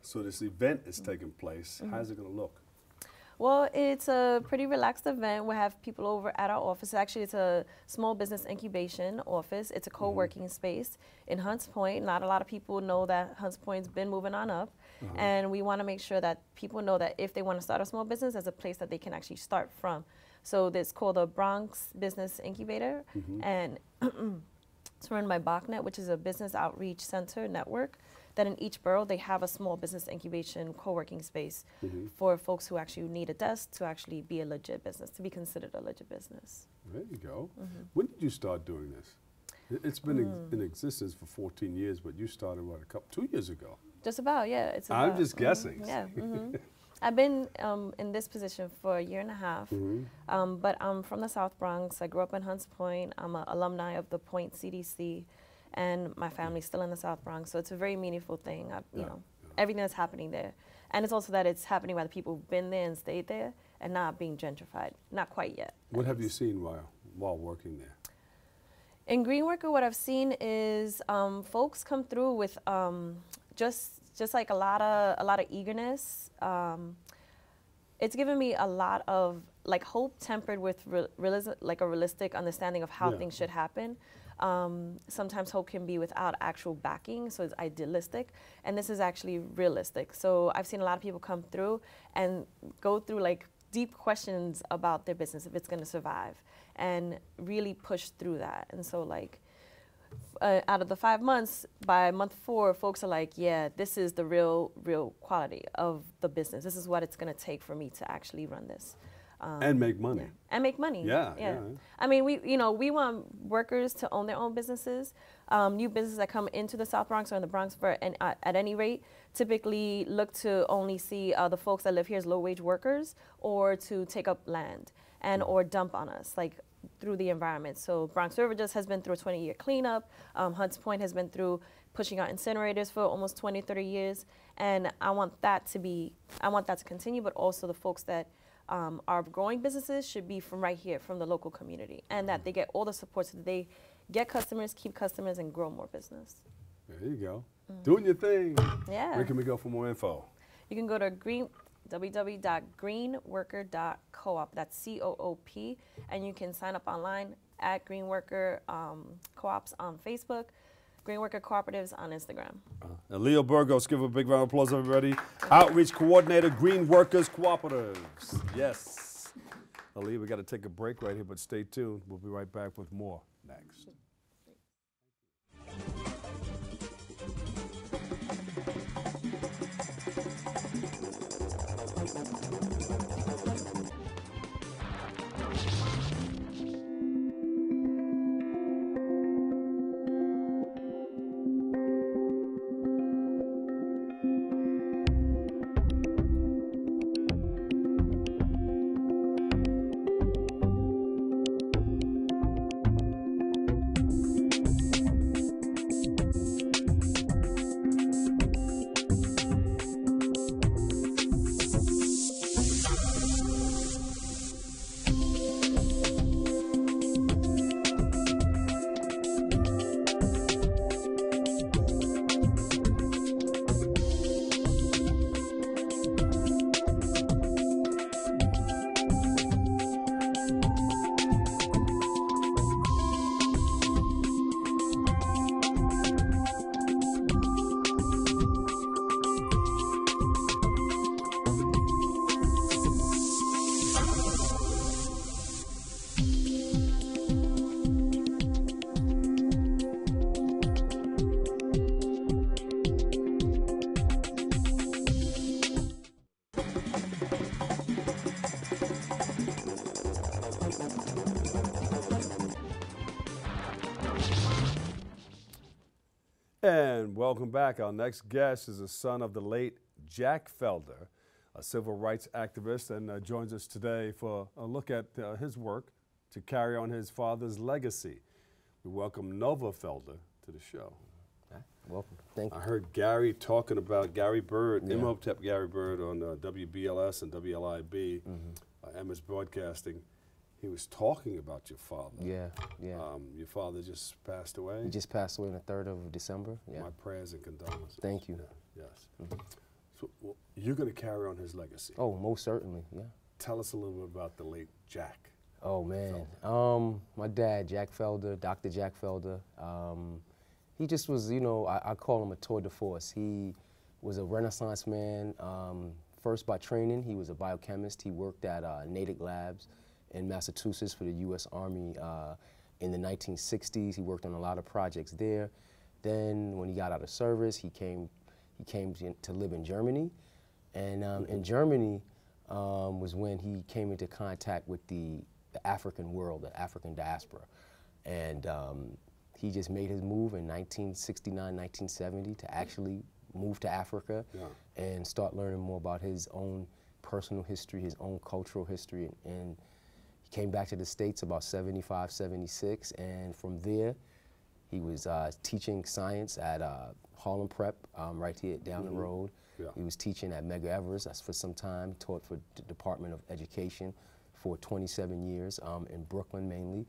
Speaker 2: So this event is taking place. How's it going to look?
Speaker 22: Well, it's a pretty relaxed event. We have people over at our office. Actually, it's a small business incubation office. It's a co-working space in Hunts Point. Not a lot of people know that Hunts Point's been moving on up. And we want to make sure that people know that if they want to start a small business, there's a place that they can actually start from. So it's called the Bronx Business Incubator. And it's run by BACnet, which is a business outreach center network, that in each borough they have a small business incubation co-working space for folks who actually need a desk to actually be a legit business, to be considered a legit business.
Speaker 2: There you go. When did you start doing this? It's been in existence for 14 years, but you started, what, 2 years ago?
Speaker 22: Just about, yeah. It's
Speaker 2: I'm
Speaker 22: about,
Speaker 2: just guessing.
Speaker 22: Yeah. I've been in this position for a year and a half, but I'm from the South Bronx. I grew up in Hunts Point. I'm an alumni of the Point CDC, and my family's still in the South Bronx, so it's a very meaningful thing. You know, everything that's happening there. And it's also that it's happening by the people who've been there and stayed there and not being gentrified. Not quite yet.
Speaker 2: What have you seen while working there?
Speaker 22: In Green Worker, what I've seen is folks come through with just like a lot of eagerness. It's given me a lot of like hope tempered with realism, like a realistic understanding of how things should happen. Sometimes hope can be without actual backing, so it's idealistic, and this is actually realistic. So I've seen a lot of people come through and go through like deep questions about their business, if it's going to survive, and really push through that. And so like out of the 5 months, by month 4, folks are like, yeah, this is the real quality of the business. This is what it's going to take for me to actually run this.
Speaker 2: And make money.
Speaker 22: Yeah. And make money.
Speaker 2: Yeah.
Speaker 22: I mean, we want workers to own their own businesses. New businesses that come into the South Bronx or in the Bronx at any rate typically look to only see the folks that live here as low-wage workers, or to take up land and or dump on us, like through the environment. So Bronx River just has been through a 20-year cleanup. Hunts Point has been through pushing out incinerators for almost 20, 30 years. And I want that to continue, but also the folks that our growing businesses should be from right here, from the local community, and that they get all the support so that they get customers, keep customers, and grow more business.
Speaker 2: There you go. Doing your thing.
Speaker 22: Yeah.
Speaker 2: Where can we go for more info? You
Speaker 22: can go to www.greenworker.coop. That's COOP, and you can sign up online at Green Worker Co-ops on Facebook, Green Worker Cooperatives on Instagram.
Speaker 2: Ileia Burgos, give a big round of applause, everybody. Outreach Coordinator, Green Workers Cooperatives. Yes. Ileia, we got to take a break right here, but stay tuned. We'll be right back with more next. And welcome back. Our next guest is the son of the late Jack Felder, a civil rights activist, and joins us today for a look at his work to carry on his father's legacy. We welcome Nova Felder to the show.
Speaker 3: Welcome. Thank you.
Speaker 2: I heard Gary talking about Gary Bird, Imhotep Gary Bird on WBLS and WLIB, Emma's Broadcasting. He was talking about your father.
Speaker 3: Yeah.
Speaker 2: Your father just passed away?
Speaker 3: He just passed away on the 3rd of December. Yeah.
Speaker 2: My prayers and condolences.
Speaker 3: Thank you.
Speaker 2: Yeah, yes. So you're going to carry on his legacy?
Speaker 3: Oh, most certainly, yeah.
Speaker 2: tell us a little bit about the late Jack.
Speaker 3: Oh man, my dad, Jack Felder, Dr. Jack Felder. He just was, you know, I call him a tour de force. He was a Renaissance man. First by training, he was a biochemist. He worked at Natick Labs in Massachusetts for the U.S. Army in the 1960s. He worked on a lot of projects there. Then when he got out of service, he came to live in Germany. And in Germany was when he came into contact with the African world, the African diaspora. And he just made his move in 1969, 1970 to actually move to Africa and start learning more about his own personal history, his own cultural history. And he came back to the States about 75, 76, and from there he was teaching science at Harlem Prep right here down the road. He was teaching at Medgar Evers for some time, taught for the Department of Education for 27 years in Brooklyn mainly.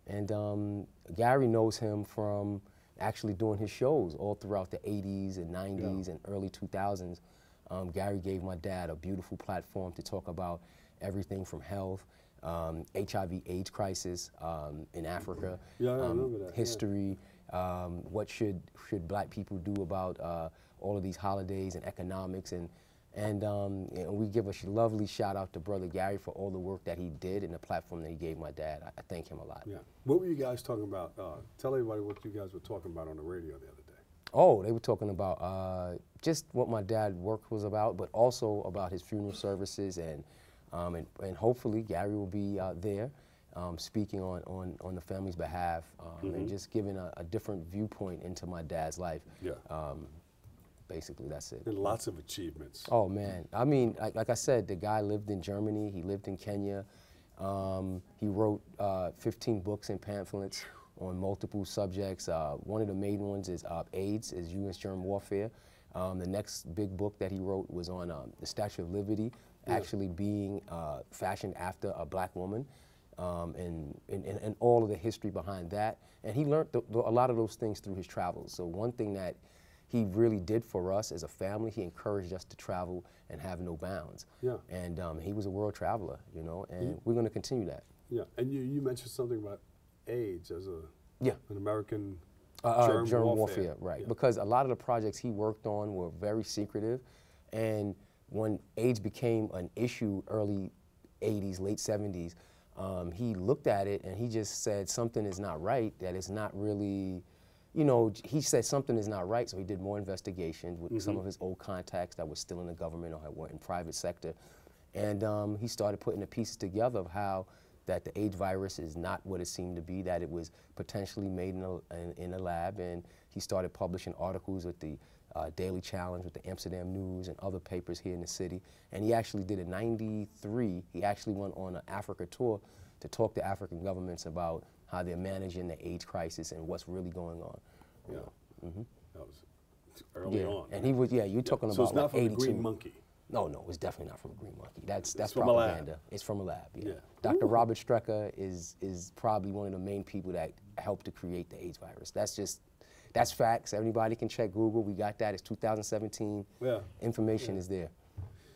Speaker 3: And Gary knows him from actually doing his shows all throughout the 80s and 90s and early 2000s. Gary gave my dad a beautiful platform to talk about everything from health, HIV/AIDS crisis in Africa,
Speaker 2: I remember that.
Speaker 3: history, what should black people do about all of these holidays and economics, and we give a lovely shout out to Brother Gary for all the work that he did and the platform that he gave my dad. I thank him a lot.
Speaker 2: Yeah. What were you guys talking about? Tell everybody what you guys were talking about on the radio the other day.
Speaker 3: Oh, they were talking about just what my dad's work was about, but also about his funeral services, and hopefully Gary will be there speaking on the family's behalf and just giving a different viewpoint into my dad's life. Basically, that's it.
Speaker 2: And lots of achievements.
Speaker 3: Oh man, I mean, like I said, the guy lived in Germany, he lived in Kenya. He wrote 15 books and pamphlets on multiple subjects. One of the main ones is AIDS, is U.S. germ warfare. The next big book that he wrote was on the Statue of Liberty actually being fashioned after a black woman, and all of the history behind that. And he learned a lot of those things through his travels. So one thing that he really did for us as a family, he encouraged us to travel and have no bounds. And he was a world traveler, you know, and we're going to continue that.
Speaker 2: And you mentioned something about AIDS as an American
Speaker 3: germ warfare, right? Because a lot of the projects he worked on were very secretive, and when AIDS became an issue early 80s, late 70s, he looked at it and he just said something is not right, that it's not really, you know, he said something is not right, so he did more investigations with some of his old contacts that were still in the government or were in private sector. And he started putting the pieces together of how that the AIDS virus is not what it seemed to be, that it was potentially made in a lab. And he started publishing articles with the Daily Challenge, with the Amsterdam News and other papers here in the city. And he actually did in '93, he actually went on an Africa tour to talk to African governments about how they're managing the AIDS crisis and what's really going on.
Speaker 2: That was early on.
Speaker 3: And he was, you're talking about
Speaker 2: so it's not from
Speaker 3: 82.
Speaker 2: the Green Monkey.
Speaker 3: No, it's definitely not from a green monkey. That's
Speaker 2: from a lab.
Speaker 3: propaganda. It's from a lab, Dr. Robert Strecker is probably one of the main people that helped to create the AIDS virus. That's facts. Everybody can check Google. We got that. It's 2017. Information is there.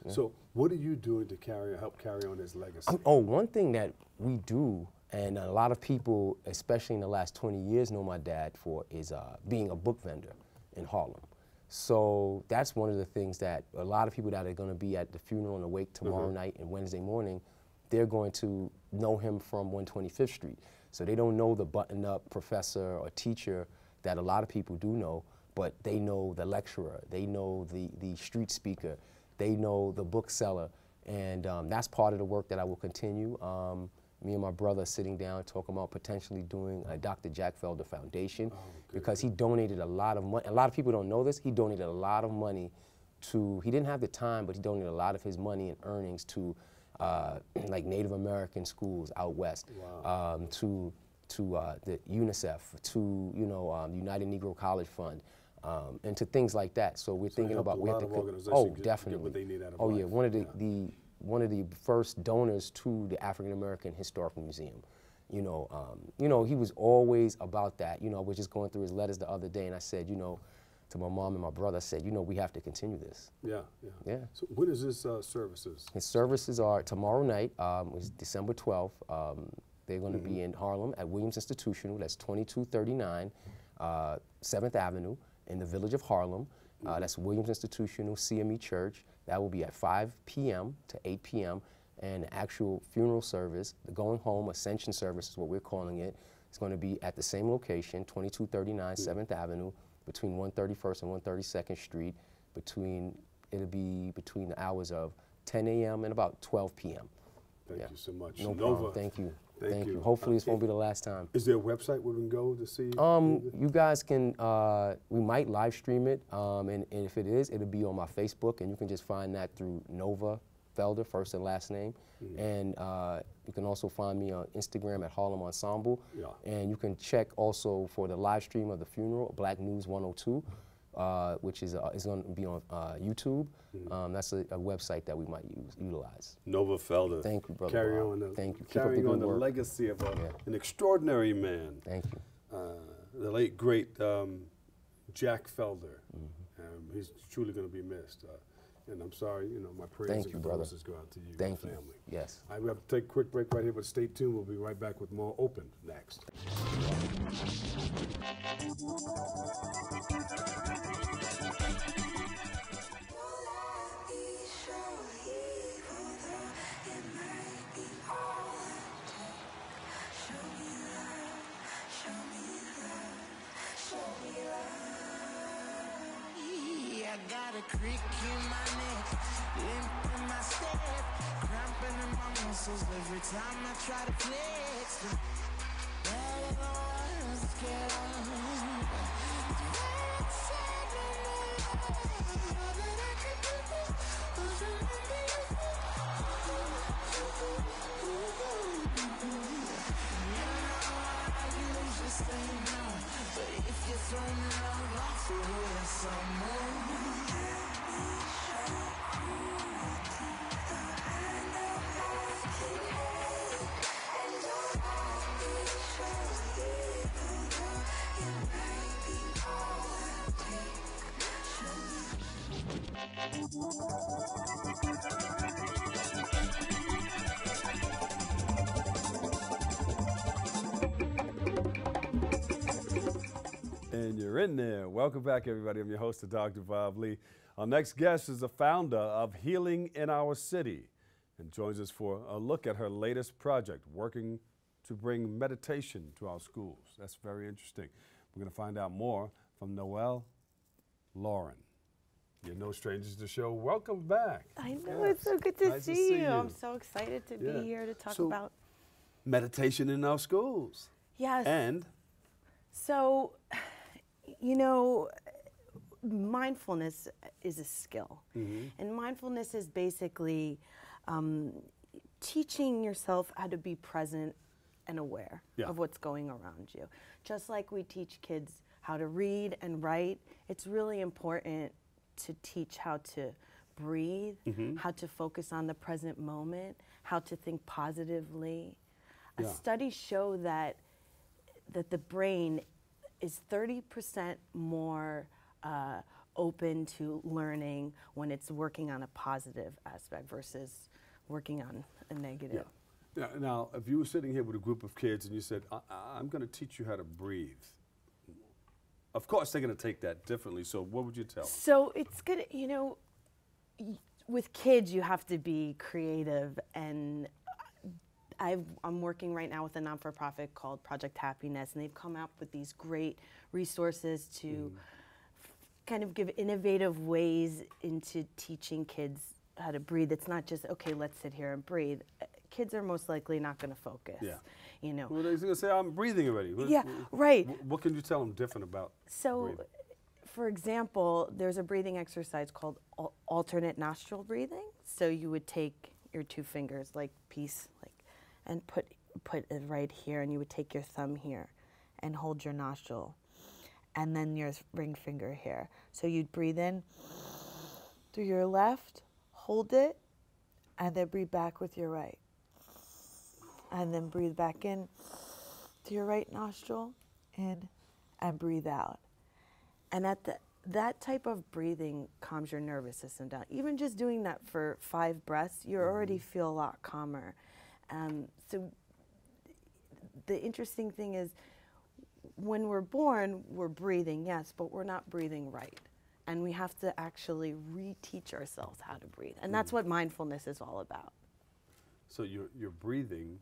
Speaker 2: So what are you doing to help carry on his legacy?
Speaker 3: One thing that we do, and a lot of people, especially in the last 20 years, know my dad for, is being a book vendor in Harlem. So that's one of the things that a lot of people that are going to be at the funeral and the wake tomorrow night and Wednesday morning, they're going to know him from 125th Street. So they don't know the button-up professor or teacher that a lot of people do know, but they know the lecturer, they know the street speaker, they know the bookseller, and that's part of the work that I will continue. Me and my brother are sitting down talking about potentially doing a Dr. Jack Felder Foundation, because he donated a lot of money. A lot of people don't know this. He donated a lot of money to, he didn't have the time, but he donated a lot of his money and earnings to like Native American schools out west, to the UNICEF, to United Negro College Fund, and to things like that. So we're thinking about
Speaker 2: definitely. Get what they need out of life.
Speaker 3: One of the first donors to the African American Historical Museum. He was always about that. I was just going through his letters the other day, and I said, to my mom and my brother. I said, you know, we have to continue this.
Speaker 2: Yeah.
Speaker 3: Yeah.
Speaker 2: So when is this services?
Speaker 3: His services are tomorrow night, it's December 12th. They're going to be in Harlem at Williams Institutional. That's 2239 7th Avenue in the village of Harlem. That's Williams Institutional CME Church. That will be at 5 p.m. to 8 p.m. And the actual funeral service, the going home ascension service is what we're calling it. It's going to be at the same location, 2239 7th Avenue, between 131st and 132nd Street. It'll be between the hours of 10 a.m. and about 12 p.m.
Speaker 2: Thank you so much.
Speaker 3: No problem. Thank you. Thank you. Hopefully this won't be the last time.
Speaker 2: Is there a website where we can go to see?
Speaker 3: You guys can, we might live stream it, and if it is, it'll be on my Facebook, and you can just find that through Nova Felder, first and last name. And you can also find me on Instagram at Harlem Ensemble. And you can check also for the live stream of the funeral, Black News 102, which is going to be on YouTube. That's a website that we might utilize.
Speaker 2: Nova Felder.
Speaker 3: Thank you, brother. Thank you.
Speaker 2: Carrying on the legacy of an extraordinary man.
Speaker 3: Thank you.
Speaker 2: The late, great Jack Felder. He's truly going to be missed. And I'm sorry, you know, my prayers and condolences go out to you and your family.
Speaker 3: Yes.
Speaker 2: All right, we have to take a quick break right here, but stay tuned. We'll be right back with more Open next.
Speaker 4: Got a creak in my neck, limp in my step, cramping in my muscles every time I try to flex. All of the ones get on. But if you throw me love off, you will some more.
Speaker 2: And you're in there. Welcome back, everybody. I'm your host, Dr. Bob Lee. Our next guest is the founder of Healing in Our City and joins us for a look at her latest project, working to bring meditation to our schools. That's very interesting. We're going to find out more from Noelle Lauren. You're no strangers to the show. Welcome back.
Speaker 6: I know, it's so good to see you. I'm so excited to be here to talk about
Speaker 2: meditation in our schools.
Speaker 6: Yes.
Speaker 2: And
Speaker 6: so, you know, mindfulness is a skill. And mindfulness is basically teaching yourself how to be present and aware of what's going around you. Just like we teach kids how to read and write, it's really important to teach how to breathe, how to focus on the present moment, how to think positively. Studies show that the brain is 30% more open to learning when it's working on a positive aspect versus working on a negative.
Speaker 2: Now, if you were sitting here with a group of kids and you said, I'm going to teach you how to breathe, of course they're going to take that differently. So what would you tell them?
Speaker 6: So it's good, you know, with kids you have to be creative, and I'm working right now with a non-for-profit called Project Happiness, and they've come up with these great resources to kind of give innovative ways into teaching kids how to breathe. It's not just, okay, let's sit here and breathe. Kids are most likely not going to focus. You know.
Speaker 2: Well, they're going to say, I'm breathing already.
Speaker 6: Right.
Speaker 2: What can you tell them different about breathing?
Speaker 6: For example, there's a breathing exercise called alternate nostril breathing. So you would take your two fingers, and put it right here, and you would take your thumb here and hold your nostril, and then your ring finger here. So you'd breathe in through your left, hold it, and then breathe back with your right. And then breathe back in to your right nostril, in, and breathe out. And at that type of breathing calms your nervous system down. Even just doing that for 5 breaths, you already feel a lot calmer. So the interesting thing is, when we're born, we're breathing, yes, but we're not breathing right. And we have to actually reteach ourselves how to breathe. And that's what mindfulness is all about.
Speaker 2: So you're breathing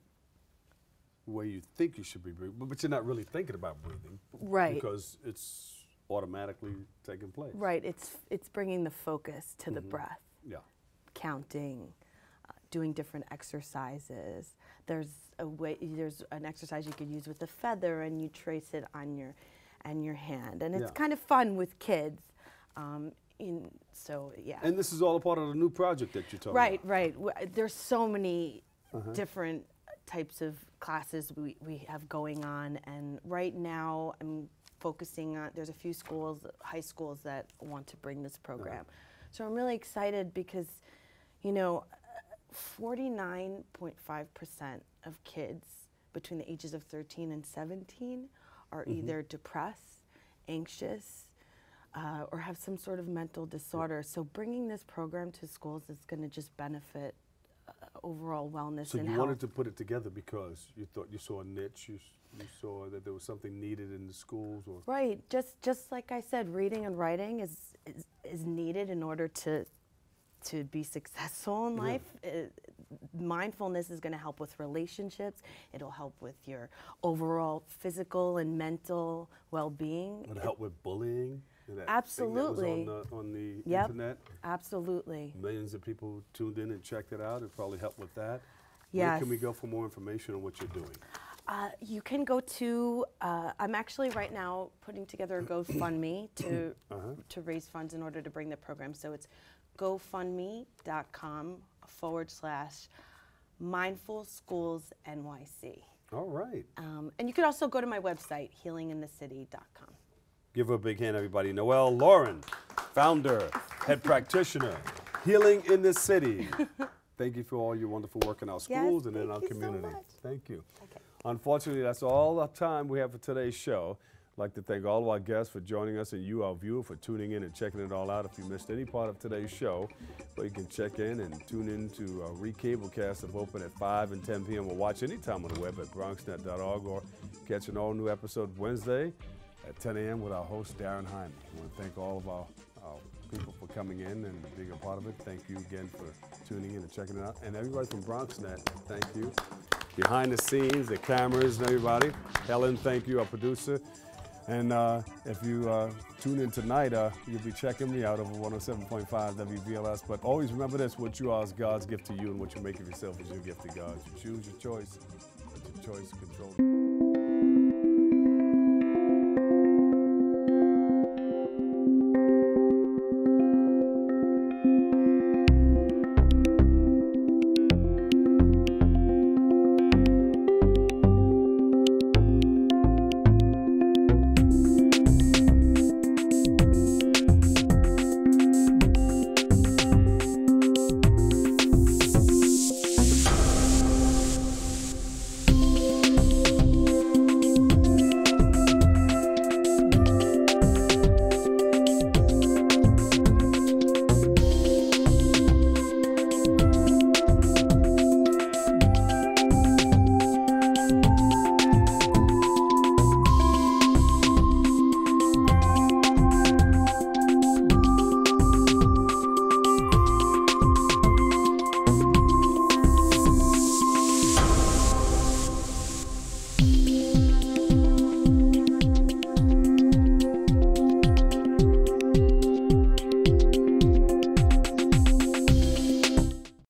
Speaker 2: the way you think you should be breathing, but you're not really thinking about breathing.
Speaker 6: Right.
Speaker 2: Because it's automatically taking place.
Speaker 6: Right, it's bringing the focus to the breath.
Speaker 2: Yeah.
Speaker 6: Counting, doing different exercises. There's an exercise you could use with a feather, and you trace it on your hand. And it's kind of fun with kids. So yeah.
Speaker 2: And this is all a part of the new project that you're talking about.
Speaker 6: Right. There's so many different types of classes we have going on, and right now I'm focusing on, there's a few schools, high schools, that want to bring this program. So I'm really excited because, 49.5% of kids between the ages of 13 and 17 are either depressed, anxious, or have some sort of mental disorder. So bringing this program to schools is going to just benefit overall wellness
Speaker 2: and
Speaker 6: health.
Speaker 2: So you wanted to put it together because you thought you saw a niche, you saw that there was something needed in the schools? Or
Speaker 6: Right, just like I said, reading and writing is needed in order to be successful in life. Mindfulness is going to help with relationships. It'll help with your overall physical and mental well-being.
Speaker 2: It'll help with bullying.
Speaker 6: Absolutely.
Speaker 2: That was on the
Speaker 6: Yep,
Speaker 2: internet.
Speaker 6: Absolutely.
Speaker 2: Millions of people tuned in and checked it out. It probably helped with that.
Speaker 6: Yes.
Speaker 2: Where can we go for more information on what you're doing?
Speaker 6: You can go to, I'm actually right now putting together a GoFundMe to raise funds in order to bring the program. So it's gofundme.com/mindfulschools.nyc.
Speaker 2: All right.
Speaker 6: And you can also go to my website, healinginthecity.com.
Speaker 2: Give her a big hand, everybody. Noelle Lauren, founder, head practitioner, Healing in the City. Thank you for all your wonderful work in our schools and in our community.
Speaker 6: So much.
Speaker 2: Thank you.
Speaker 6: Okay.
Speaker 2: Unfortunately, that's all the time we have for today's show. I'd like to thank all of our guests for joining us, and you, our viewer, for tuning in and checking it all out. If you missed any part of today's show, well, you can check in and tune in to a recablecast of Open at 5 and 10 p.m. or watch anytime on the web at bronxnet.org, or catch an all-new episode Wednesday at 10 a.m. with our host, Darren Hyman. I want to thank all of our people for coming in and being a part of it. Thank you again for tuning in and checking it out. And everybody from BronxNet, thank you. Behind the scenes, the cameras and everybody. Helen, thank you, our producer. And if you tune in tonight, you'll be checking me out over 107.5 WBLS. But always remember this: what you are is God's gift to you, and what you make of yourself is your gift to God. You choose your choice, but your choice controls.